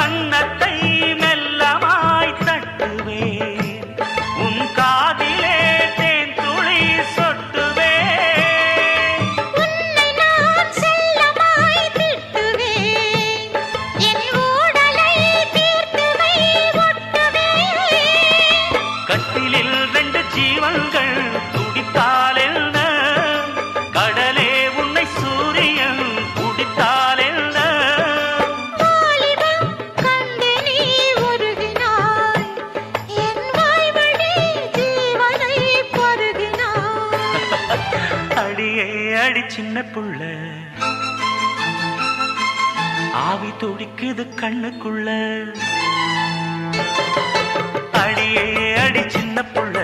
கன்னத்தை மெல்லமாய் தட்டுவேன், உன் காதிலே தேன் துளி சொட்டுவேன். உன்னை நான் செல்லமாய் திட்டுவேன், என் ஊடலை தீர்த்துவை ஒட்டுவேன். கட்டிலில் 2 ஜீவன்கள் துடித்தால் என்ன, கடலே உன்னை சூரியன் குடித்தால் என்ன. வாலிபம் கண்டு நீ உருகினாய், என் வாய்வழி ஜீவனை பருகினாய். அடியே அடி சின்ன புள்ள, ஆவி துடிக்குது கண்ணுக்குள்ள. அடியே அடி சின்ன புள்ள,